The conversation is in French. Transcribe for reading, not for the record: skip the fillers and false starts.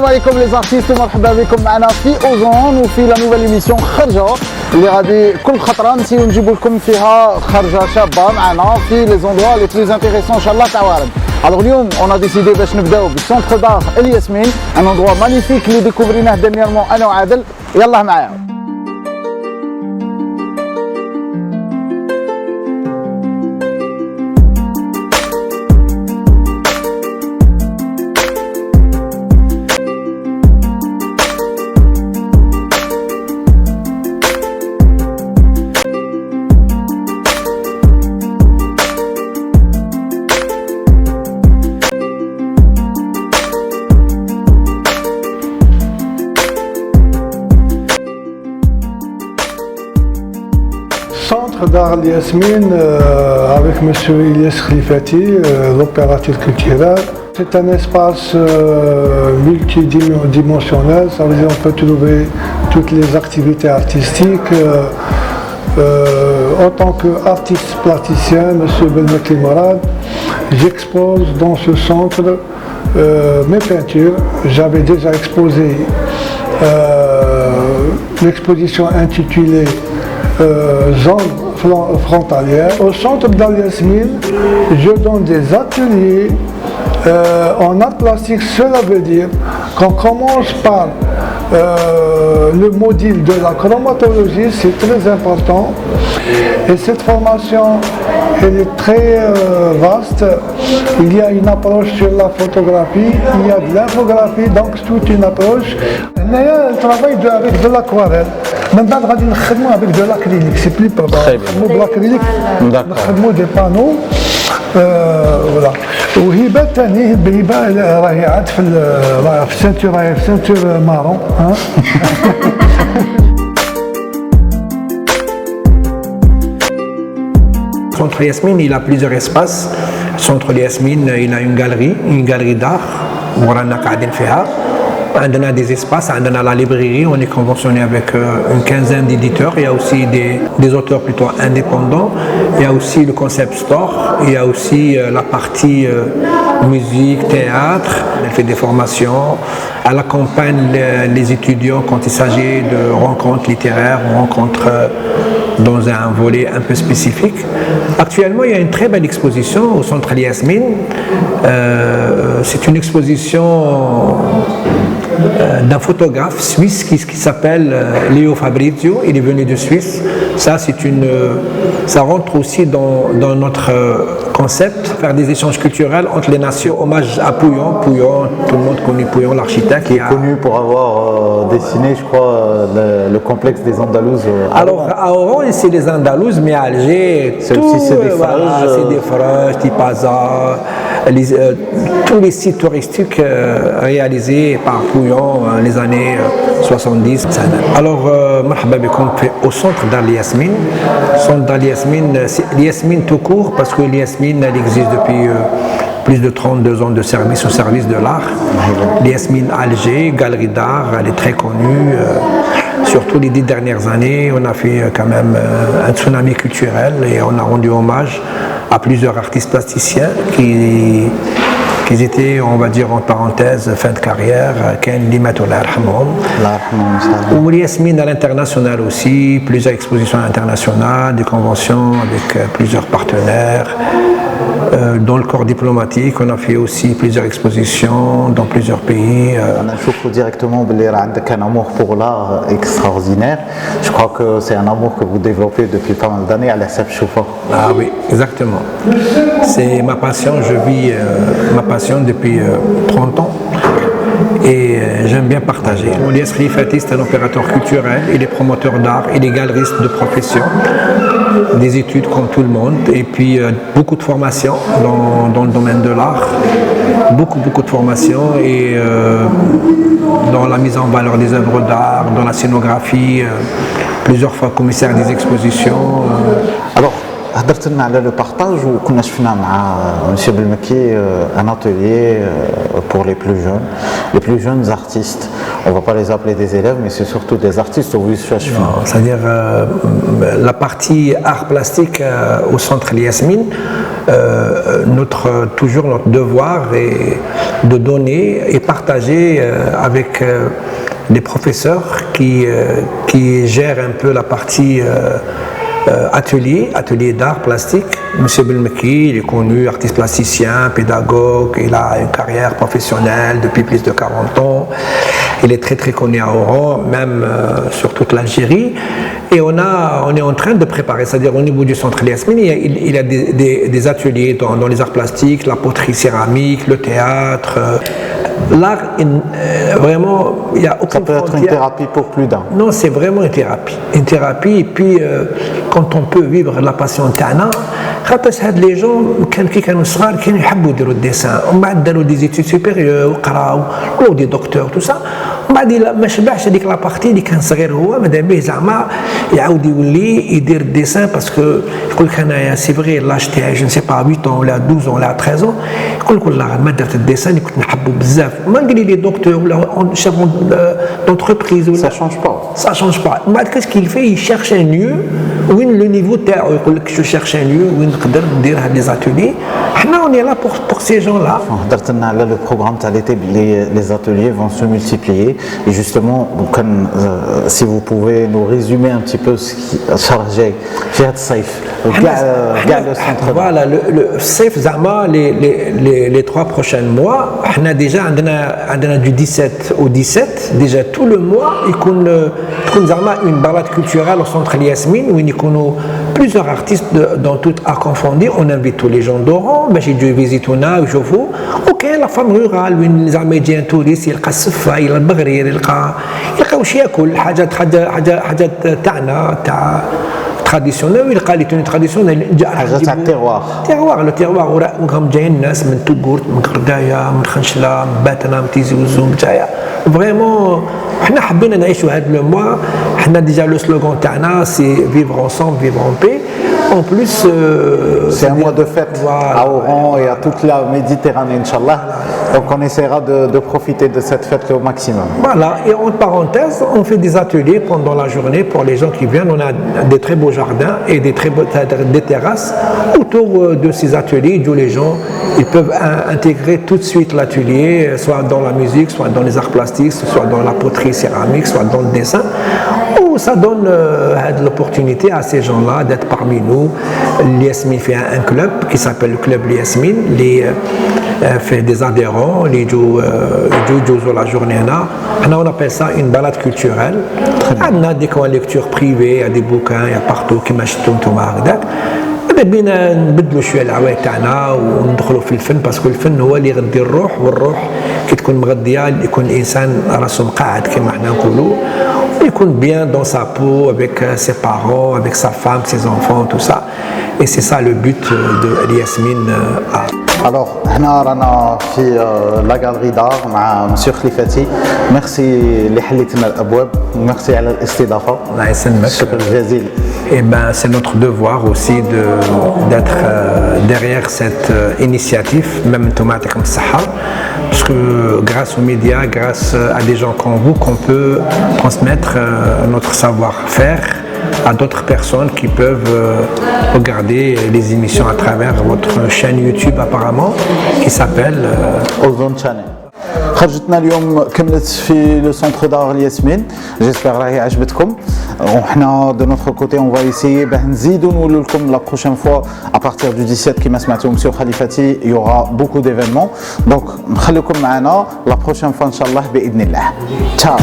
السلام عليكم لي زارتيست ومرحبا بكم معنا في اوزون وفي لا نوفيل ايميسيون خرجه اللي غادي كل خطره نسيو نجيبوا لكم فيها خرجه شابه معنا في لي زوندوا لي بلوز انتيريسون ان شاء الله تاع وارد. الوغ اليوم اون ا ديسيدي باش نبداو بالسونتر دار الياسمين ان اندروا مانيفيك اللي ديكوفريناه ديرنييرمون انا وعادل. يلاه معايا. Centre d'art Yasmine avec M. Ilyes Khlifati, l'opérateur culturel. C'est un espace multidimensionnel, ça veut dire qu'on peut trouver toutes les activités artistiques. En tant qu'artiste plasticien, M. Belmekli Morad, j'expose dans ce centre mes peintures. J'avais déjà exposé l'exposition intitulée zone frontalière. Au centre d'Al-Yasmine, je donne des ateliers en art plastique. Cela veut dire qu'on commence par le module de la chromatologie, c'est très important. Et cette formation, elle est très vaste. Il y a une approche sur la photographie, il y a de l'infographie, donc toute une approche. Elle travaille avec de l'aquarelle. من بعد غادي نخدموا avec de l'acrylique, c'est plus probable. نخدموا بالأكريليك، نخدموا des panneaux. فوالا. وهبه ثاني هبه راهي عاد في السنتور، راهي في سنتور مارون. Centre Yasmine, il a plusieurs espaces. Centre Yasmine, il a une galerie d'art. ورانا قاعدين فيها. On a des espaces, on a la librairie, on est conventionné avec une quinzaine d'éditeurs. Il y a aussi des auteurs plutôt indépendants. Il y a aussi le concept store. Il y a aussi la partie musique, théâtre. Elle fait des formations. Elle accompagne les étudiants quand il s'agit de rencontres littéraires, rencontres dans un volet un peu spécifique. Actuellement, il y a une très belle exposition au Centre Yasmine. C'est une exposition d'un photographe suisse qui s'appelle Leo Fabrizio. Il est venu de Suisse. Ça rentre aussi dans notre concept, faire des échanges culturels entre les nations. Hommage à Pouillon. Pouillon, tout le monde connaît Pouillon, l'architecte. Qui est connu pour avoir dessiné, je crois, le complexe des Andalouses. Alors, à Oran, c'est les Andalouses, mais à Alger, c'est des Farages, Tipaza, tous les sites touristiques réalisés par Pouillon les années 70. Alors, marhaba bikoum au centre d'Al-Yasmine. Centre d'Al-Yasmine, c'est l'Yasmine tout court parce que l'Yasmine, elle existe depuis plus de 32 ans de service au service de l'art. L'Yasmine Alger, galerie d'art, elle est très connue. Surtout les 10 dernières années, on a fait quand même un tsunami culturel et on a rendu hommage à plusieurs artistes plasticiens qui étaient, on va dire en parenthèse, fin de carrière, Ken Limatou ou Yasmine à l'international aussi, plusieurs expositions internationales, des conventions avec plusieurs partenaires. Dans le corps diplomatique, on a fait aussi plusieurs expositions dans plusieurs pays. On a choisi directement un amour pour l'art extraordinaire. Je crois que c'est un amour que vous développez depuis pas mal d'années à la Seb Choufa. Ah oui, exactement. C'est ma passion, je vis ma passion depuis 30 ans. Et j'aime bien partager. Ilyes Khlifati, c'est un opérateur culturel, il est promoteur d'art, il est galeriste de profession, des études comme tout le monde, et puis beaucoup de formations dans le domaine de l'art, beaucoup de formations, et dans la mise en valeur des œuvres d'art, dans la scénographie, plusieurs fois commissaire des expositions. Alors, هضرت لنا على لو بارطاج وكنا شفنا مع مسيو بالمكي ان atelier pour les plus jeunes artistes. On va pas les appeler des élèves, mais c'est surtout des artistes au vu de c'est-à-dire la partie art plastique au centre Yasmine, toujours notre devoir est de donner et partager avec des professeurs qui gèrent un peu la partie atelier d'art plastique. Monsieur Belmeki, il est connu, artiste plasticien, pédagogue, il a une carrière professionnelle depuis plus de 40 ans. Il est très très connu à Oran, même sur toute l'Algérie. Et on est en train de préparer, c'est-à-dire au niveau du centre Yasmine, il y a des ateliers dans les arts plastiques, la poterie céramique, le théâtre. L'art, vraiment, il y a aucune frontière. Ça peut être une thérapie pour plus d'un. Non, c'est vraiment une thérapie. Une thérapie, et puis quand on peut vivre la passion تاعنا خاطر هاد لي جون كي كانوا صغار كانوا يحبوا يديروا الديسان ومن بعد داروا دي زيتود سوبيريور وقراو ولاو دي دكتور تو سا ومن بعد ما شبعش هذيك لابارتي اللي كان صغير هو ماذا به زعما يعاود يولي يدير الديسان باسكو يقول لك انايا سي فغي لاج تاعي جو سي با 8 ولا 12 ولا 13 يقول لك والله ما درت الديسان اللي كنت نحبه بزاف ما نقول لي دكتور ولا شاف دونتربريز ولا ça change pas. Ça change pas. بعد qu'est-ce qu'il fait? Il cherche un lieu où le niveau تاعو يقول لك je cherche un lieu où نقدر ندير هاد لي ateliers. حنا on est là pour ces gens là. هضرت لنا على le programme تاع l'été les ateliers vont se multiplier et justement si vous pouvez nous résumer un petit peu ce qui chargé في هاد الصيف كاع le centre. Voilà le الصيف زعما les 3 prochains mois حنا déjà عندنا du 17 au 17 déjà tout le mois تكون زعما une balade culturelle au centre Yasmine وين يكونوا plusieurs artistes dans tout art confondu. On invite tous les gens d'Oran باش يجوا يفيزيتونا ويشوفوا وكاين لا فام رورال وين زعما يجي ان توريست يلقى السفه يلقى البغرير يلقى واش ياكل حاجات تاعنا تاع traditionnel ويلقى لي توني traditionnel حاجات تاع التيروار لو تيروار وراهم جايين الناس من توغورت من قردايه من خنشله من باتنا من تيزي وزوم تاعيا فريمون حنا حبينا نعيشوا هذا لو موا حنا ديجا لو سلوغان تاعنا سي vivre ensemble vivre en paix. En plus, c'est un mois de fête à Oran et à toute la Méditerranée, Inch'Allah. Donc on essaiera de profiter de cette fête au maximum. Voilà, et en parenthèse, on fait des ateliers pendant la journée pour les gens qui viennent. On a des très beaux jardins et des terrasses autour de ces ateliers où les gens ils peuvent intégrer tout de suite l'atelier, soit dans la musique, soit dans les arts plastiques, soit dans la poterie céramique, soit dans le dessin. Ça donne l'opportunité à ces gens-là d'être parmi nous. Yasmine fait un club qui s'appelle le club Yasmine. Fait des adhérents, les jouent la journée là. On appelle ça une balade culturelle. On a des coins lecture privés, il y a des bouquins, il y a partout qui m'achètent tout هكذاك. بينا نبدلوا شويه العوايد تاعنا وندخلوا في الفن باسكو الفن هو اللي يغذي الروح والروح كي تكون مغذيه يكون الانسان راسه مقعد كما حنا نقولوا يكون bien dans sa peau avec ses parents, avec sa femme, ses enfants, tout ça. Et c'est ça le but de Yasmine Art. Alors, هنا رانا في لا غاليري دار مع مسيو خليفتي. ميرسي اللي حليت لنا الابواب وميرسي على الاستضافه. الله يسلمك. شكرا جزيلا. Et ben c'est notre devoir aussi d'être derrière cette initiative, même Tomatekum Sahar, parce que grâce aux médias, grâce à des gens comme vous, qu'on peut transmettre notre savoir-faire à d'autres personnes qui peuvent regarder les émissions à travers votre chaîne YouTube apparemment, qui s'appelle Ozone Channel. خرجتنا اليوم كملت في لو سونتر دار الياسمين. جيسبر راهي عجبتكم وحنا دو نوتر كوتي اون فا ايسيي باه نزيدو نقولوا لكم لا بروشين فوا ابارتير دو 17 كيما سمعتوا مسيو خليفتي يورا بوكو ديفينمون دونك نخليكم معنا لا بروشين فوا ان شاء الله باذن الله. تشاو.